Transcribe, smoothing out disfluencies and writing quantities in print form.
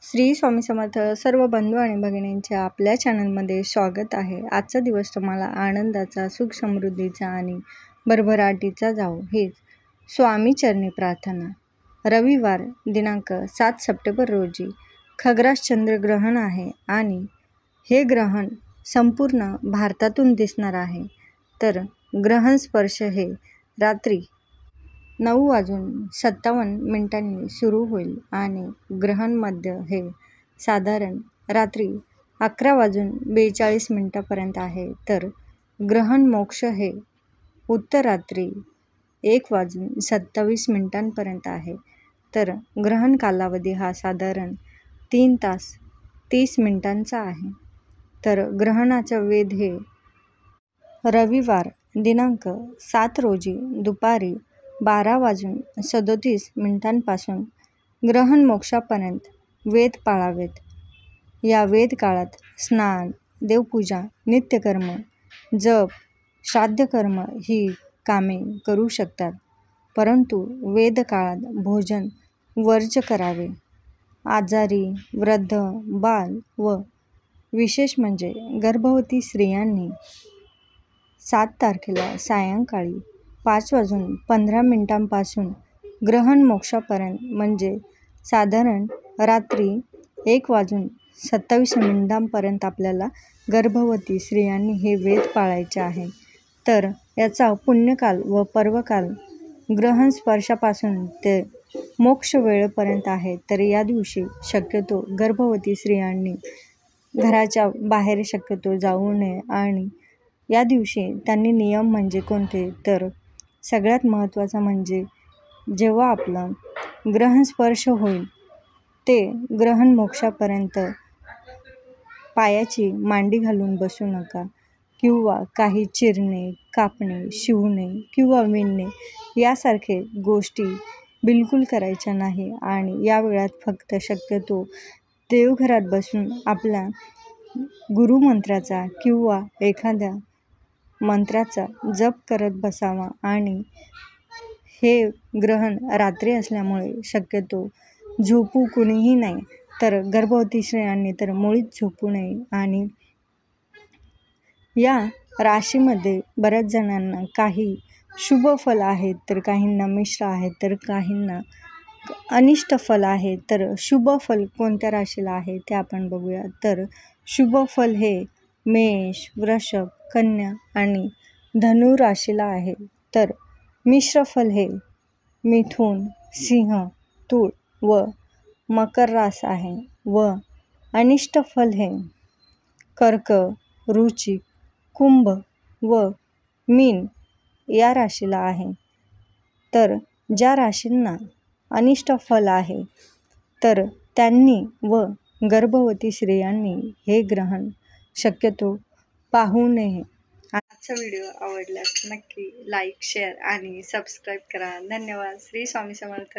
श्री स्वामी समर्थ. सर्व बंधू आणि भगिनींच्या आपल्या चॅनलमध्ये स्वागत आहे. आजचा दिवस तुम्हाला आनंदाचा, सुख समृद्धीचा आणि भरभराटीचा जावो हेच स्वामी चरणी प्रार्थना. रविवार दिनांक 7 सप्टेंबर रोजी खग्रास चंद्रग्रहण आहे आणि हे ग्रहण संपूर्ण भारतातून दिसणार आहे. तर ग्रहण स्पर्श हे रात्री 9:57 सुरू होईल आणि ग्रहण मध्य हे साधारण रात्री 11:42 पर्यंत आहे. तर ग्रहण मोक्ष हे उत्तरात्री 1:27 पर्यंत आहे. तर ग्रहण कालावधी हा साधारण 3 तास 30 मिनिटांचा आहे. तर ग्रहणाचा वेध हे रविवार दिनांक 7 रोजी दुपारी 12:37 पासून ग्रहण मोक्षापर्यंत वेद पाळावेत. या वेद काळात स्नान, देवपूजा, नित्यकर्म, जप, श्राद्धकर्म ही कामे करू शकतात. परंतु वेद काळात भोजन वर्ज्य करावे. आजारी, वृद्ध, बाल व विशेष म्हणजे गर्भवती स्त्रियांनी 7 तारखेला सायंकाळी 5:15 पासून ग्रहण मोक्षापर्यंत म्हणजे साधारण रात्री 1:27 पर्यंत आपल्याला गर्भवती स्त्रियांनी हे वेद पाळायचे आहे. तर याचा पुण्यकाल व पर्वकाल ग्रहण स्पर्शापासून ते मोक्ष वेळेपर्यंत आहे. तर या दिवशी शक्यतो गर्भवती स्त्रियांनी घराच्या बाहेर शक्यतो जाऊ नये. आणि या दिवशी त्यांनी नियम म्हणजे कोणते, तर सगळ्यात महत्त्वाचा म्हणजे जेव्हा आपला ग्रहण स्पर्श होईल ते ग्रहण मोक्षापर्यंत पायाची मांडी घालून बसू नका किंवा काही चिरणे, कापणे, शिवणे किंवा विणणे यासारखे गोष्टी बिलकुल करायच्या नाही. आणि या वेळात फक्त शक्यतो देवघरात बसून आपल्या गुरुमंत्राचा किंवा एखाद्या मंत्राचा जप करत बसावा. आणि हे ग्रहण रात्री असल्यामुळे शक्यतो झोपू कुणीही नाही. तर गर्भवती स्त्रियांनी तर मुळीच झोपू नये. आणि या राशीमध्ये बऱ्याच जणांना काही शुभ फल आहेत, तर काहींना मिश्र आहेत, तर काहींना अनिष्ट फल आहे. तर शुभ फल कोणत्या राशीला आहे ते आपण बघूया. तर शुभ फल हे मेष, वृषभ, कन्या आणि धनु राशीला आहे. तर मिश्र फल हे मिथुन, सिंह, तूळ व मकर रास आहे. व अनिष्ट फल हे कर्क, वृश्चिक, कुंभ व मीन या राशीला आहे. तर ज्या राशींना अनिष्ट फल आहे तर त्यांनी व गर्भवती स्त्रियांनी हे ग्रहण शक्यतो पाहू नये. आजचा व्हिडिओ आवडल्यास नक्की लाईक, शेअर आणि सबस्क्राईब करा. धन्यवाद. श्री स्वामी समर्थ.